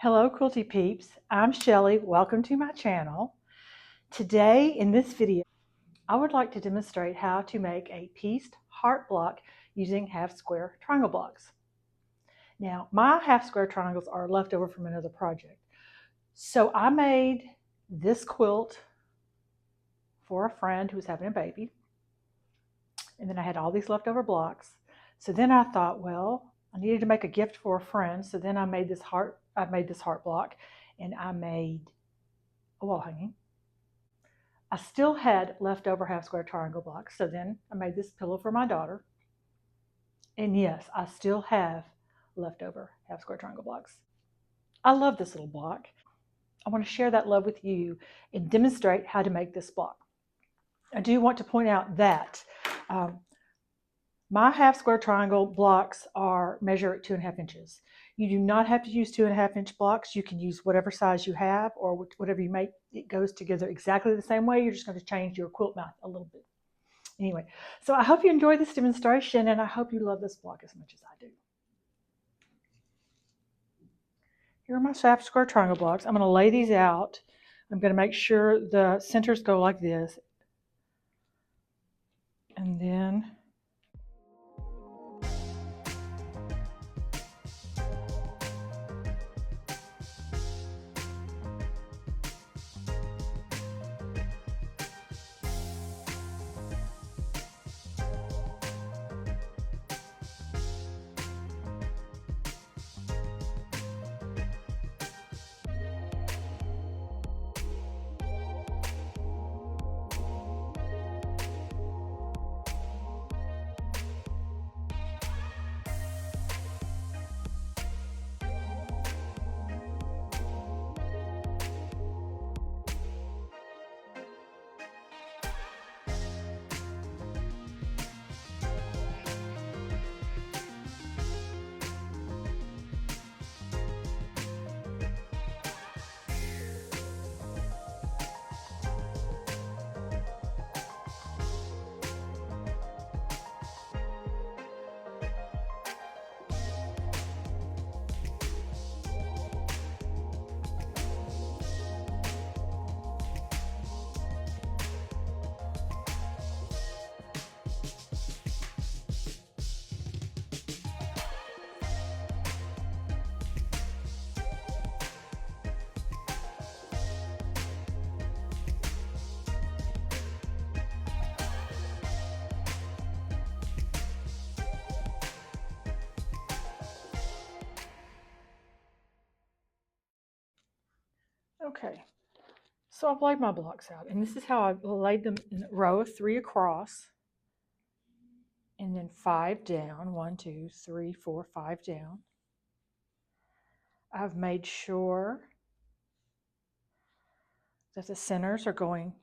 Hello Quilty Peeps, I'm Shelly. Welcome to my channel. Today in this video, I would like to demonstrate how to make a pieced heart block using half square triangle blocks. Now, my half square triangles are left over from another project. So I made this quilt for a friend who was having a baby. And then I had all these leftover blocks. So then I thought, well, I needed to make a gift for a friend. So then I made this heart block, and I made a wall hanging. I still had leftover half square triangle blocks. So then I made this pillow for my daughter. And yes, I still have leftover half square triangle blocks. I love this little block. I want to share that love with you and demonstrate how to make this block. I do want to point out that my half square triangle blocks are measure at 2.5 inches. You do not have to use 2.5 inch blocks. You can use whatever size you have or whatever you make. It goes together exactly the same way. You're just going to change your quilt mouth a little bit. Anyway, so I hope you enjoy this demonstration, and I hope you love this block as much as I do. Here are my half square triangle blocks. I'm going to lay these out. I'm going to make sure the centers go like this. And then okay, so I've laid my blocks out, and this is how I laid them in a row of 3 across, and then 5 down. 1, 2, 3, 4, 5 down. I've made sure that the centers are going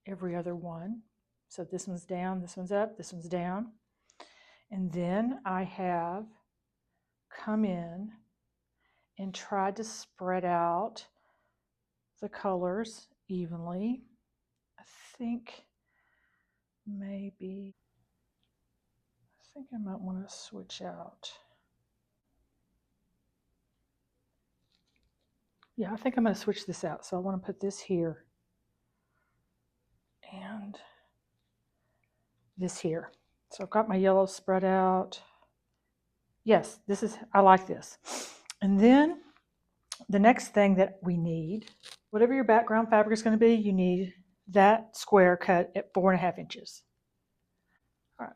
every other one. So this one's down, this one's up, this one's down. And then I have come in and tried to spread out the colors evenly. I think I might want to switch out. Yeah, I think I'm going to switch this out. So I want to put this here and this here. So I've got my yellow spread out. Yes, I like this. And then the next thing that we need, whatever your background fabric is going to be, you need that square cut at 4.5 inches. All right.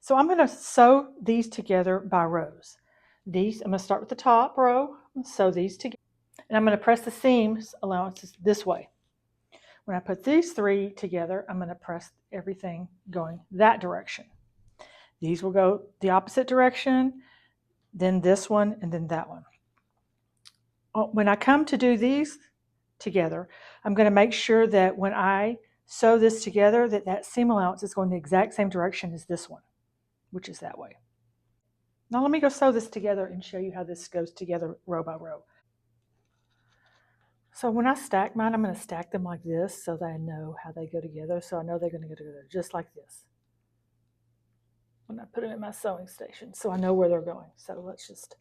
So I'm going to sew these together by rows. I'm going to start with the top row and sew these together. And I'm going to press the seams allowances this way. When I put these 3 together, I'm going to press everything going that direction. These will go the opposite direction, then this one, and then that one. When I come to do these together, I'm going to make sure that when I sew this together, that seam allowance is going the exact same direction as this one, which is that way. Now let me go sew this together and show you how this goes together row by row. So when I stack mine, I'm going to stack them like this so that I know how they go together. So I know they're going to go together just like this when I put them in my sewing station. So I know where they're going. So let's just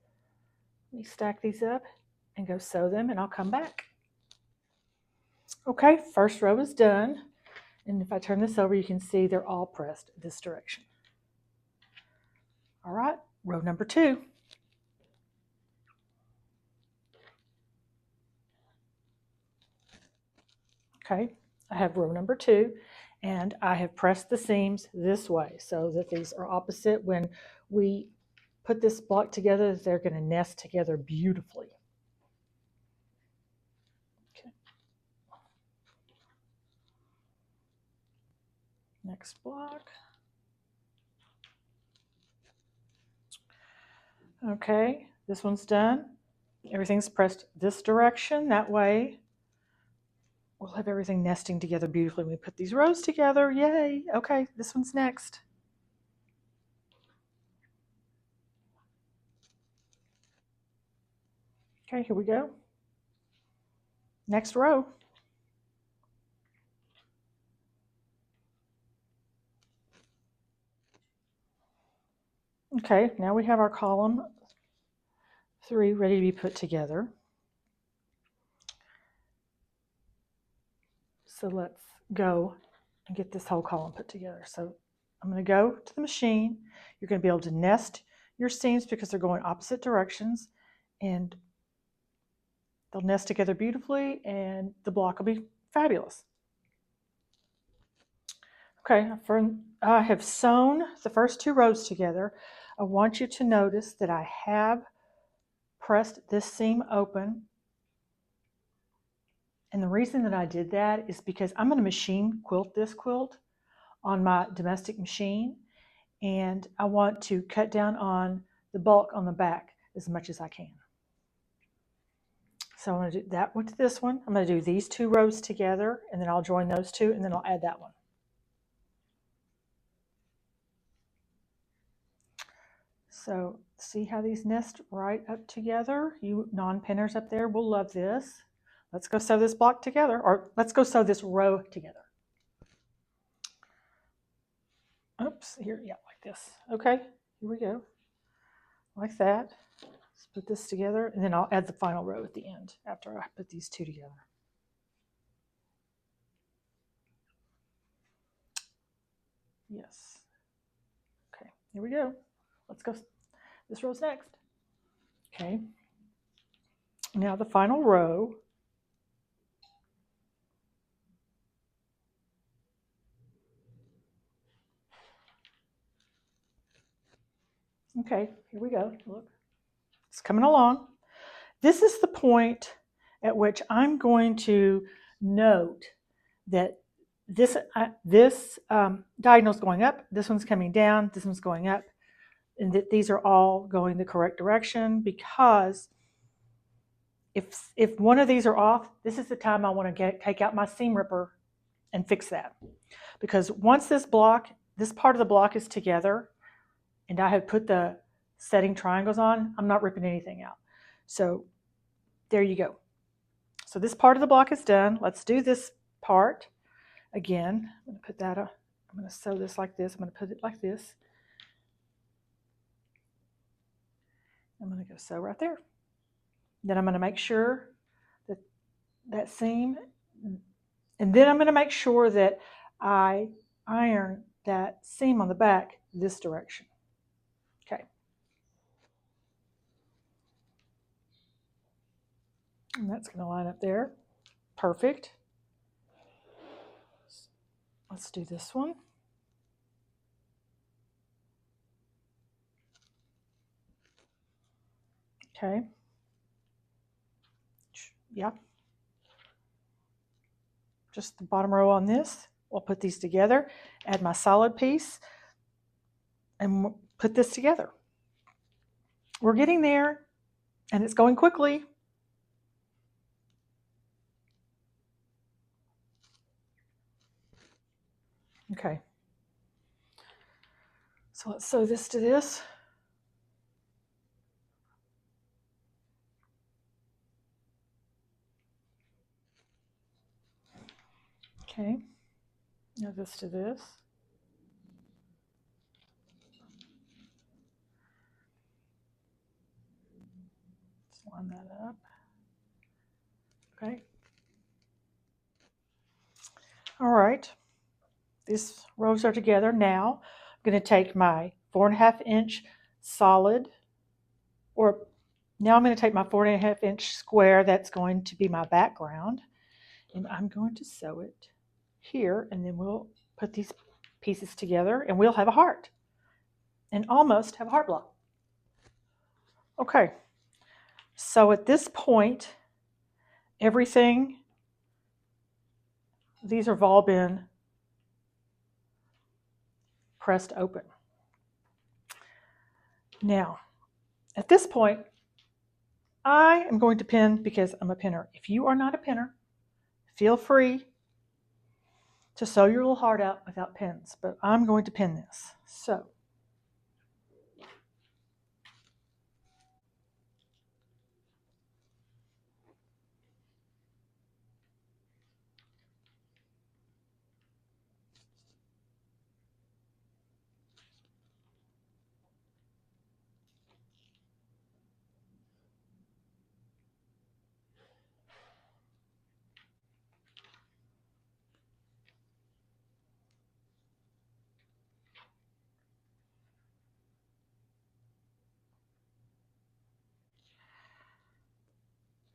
Let me stack these up and go sew them, and I'll come back. Okay, first row is done. And if I turn this over, you can see they're all pressed this direction. All right, row number 2. Okay, I have row number 2, and I have pressed the seams this way so that these are opposite. When we put this block together, they're going to nest together beautifully. Okay. Next block. Okay, this one's done. Everything's pressed this direction. That way we'll have everything nesting together beautifully when we put these rows together. Yay! Okay, this one's next. Okay, here we go. Next row. Okay, now we have our column 3 ready to be put together. So let's go and get this whole column put together. So I'm going to go to the machine. You're going to be able to nest your seams because they're going opposite directions, and they'll nest together beautifully, and the block will be fabulous. Okay, I have sewn the first 2 rows together. I want you to notice that I have pressed this seam open. And the reason that I did that is because I'm going to machine quilt this quilt on my domestic machine, and I want to cut down on the bulk on the back as much as I can. So I'm going to do that with this one. I'm going to do these 2 rows together, and then I'll join those 2, and then I'll add that one. So see how these nest right up together? You non-pinners up there will love this. Let's go sew this block together, or let's go sew this row together. Oops, here, yeah, like this. Okay, here we go. Like that. Let's put this together, and then I'll add the final row at the end after I put these 2 together. Yes. Okay, here we go. Let's go. This row's next. Okay. Now the final row. Okay, here we go. Look, it's coming along. This is the point at which I'm going to note that this diagonal is going up, this one's coming down, this one's going up, and that these are all going the correct direction, because if one of these are off, this is the time I want to take out my seam ripper and fix that. Because once this part of the block is together, and I have put the setting triangles on, I'm not ripping anything out. So there you go. So this part of the block is done. Let's do this part again. I'm going to put that up. I'm going to sew this like this. I'm going to put it like this. I'm going to go sew right there. Then I'm going to make sure that that seam, and then I'm going to make sure that I iron that seam on the back this direction. Okay. And that's going to line up there. Perfect. Let's do this one. Okay. Yeah. Just the bottom row on this. We'll put these together, add my solid piece, and put this together. We're getting there, and it's going quickly. Okay. So let's sew this to this. Okay. Now this to this. Line that up. Okay. All right. These rows are together. Now I'm going to take my 4.5-inch solid, or now I'm going to take my 4.5-inch square that's going to be my background, and I'm going to sew it here, and then we'll put these pieces together and we'll have a heart, and almost have a heart block. Okay, so at this point, everything, these have all been pressed open. Now, at this point, I am going to pin because I'm a pinner. If you are not a pinner, feel free to sew your little heart out without pins, but I'm going to pin this. So,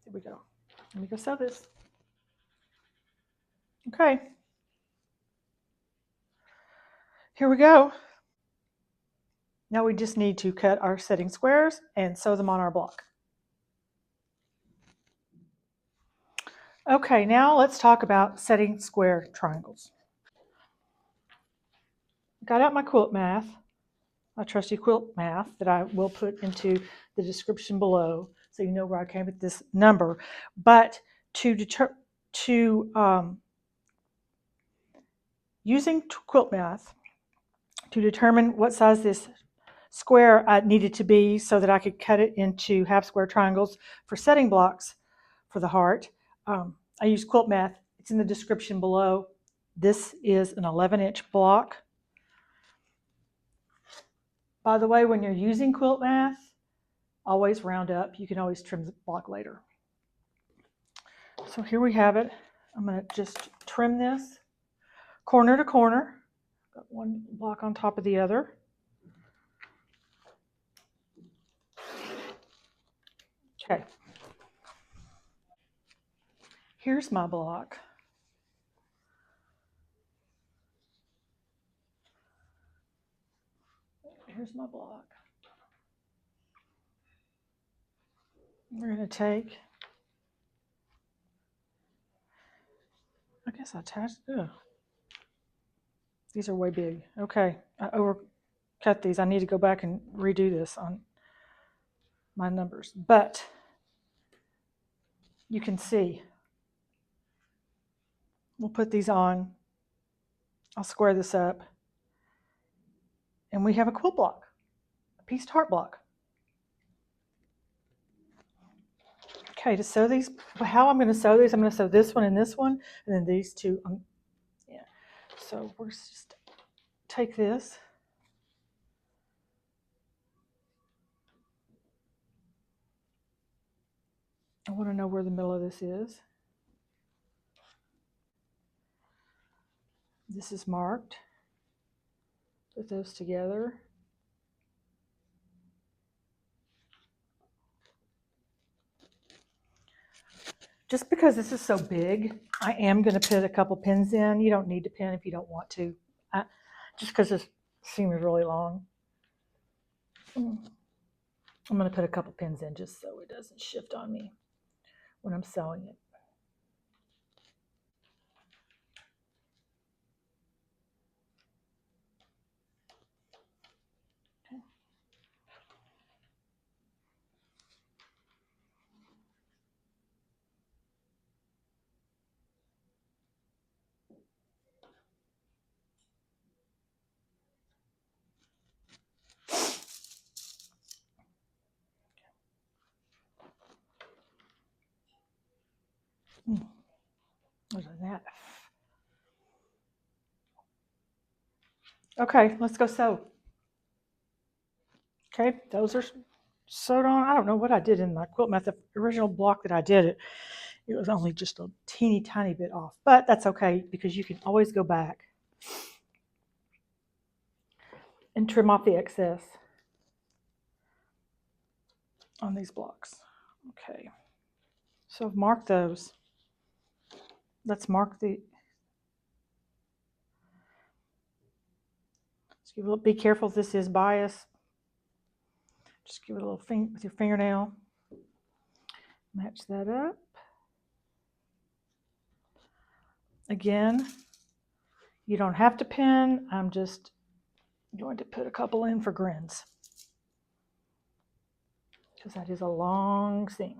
here we go. Let me go sew this. Okay, here we go. Now we just need to cut our setting squares and sew them on our block. Okay, now let's talk about setting square triangles. Got out my quilt math, my trusty quilt math that I will put into the description below so you know where I came with this number. But using quilt math to determine what size this square I needed to be so that I could cut it into half square triangles for setting blocks for the heart, I use quilt math. It's in the description below. This is an 11-inch block. By the way, when you're using quilt math, always round up. You can always trim the block later. So here we have it. I'm going to just trim this corner to corner. Got one block on top of the other. Okay. Here's my block. Here's my block. We're going to take, I guess I attached, these are way big. Okay, I overcut these. I need to go back and redo this on my numbers. But you can see, we'll put these on. I'll square this up. And we have a quilt block, a pieced heart block. Okay, to sew these, how I'm going to sew these, I'm going to sew this one and then these two. Yeah. So we're just take this. I want to know where the middle of this is. This is marked. Put those together. Just because this is so big, I am going to put a couple pins in. You don't need to pin if you don't want to. Just because this seam is really long. I'm going to put a couple pins in just so it doesn't shift on me when I'm sewing it. Look at that. Okay, let's go sew. Okay, those are sewed on. I don't know what I did in my quilt mat. The original block that I did it was only just a teeny tiny bit off, but that's okay because you can always go back and trim off the excess on these blocks. Okay, so I've marked those. Let's mark the, be careful, this is bias. Just give it a little finger with your fingernail. Match that up. Again, you don't have to pin. I'm just going to put a couple in for grins because that is a long seam.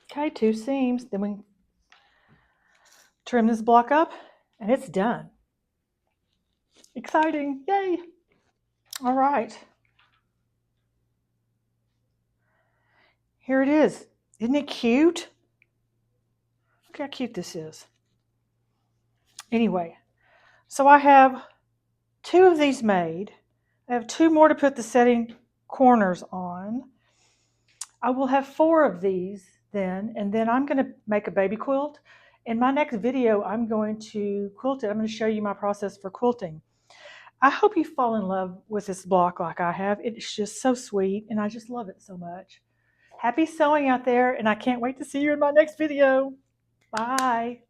Okay, 2 seams. Then we trim this block up and it's done. Exciting, yay! All right, here it is. Isn't it cute? Look how cute this is. Anyway, so I have 2 of these made. I have 2 more to put the setting corners on. I will have 4 of these then, and then I'm going to make a baby quilt. In my next video, I'm going to quilt it. I'm going to show you my process for quilting. I hope you fall in love with this block like I have. It's just so sweet, and I just love it so much. Happy sewing out there, and I can't wait to see you in my next video. Bye.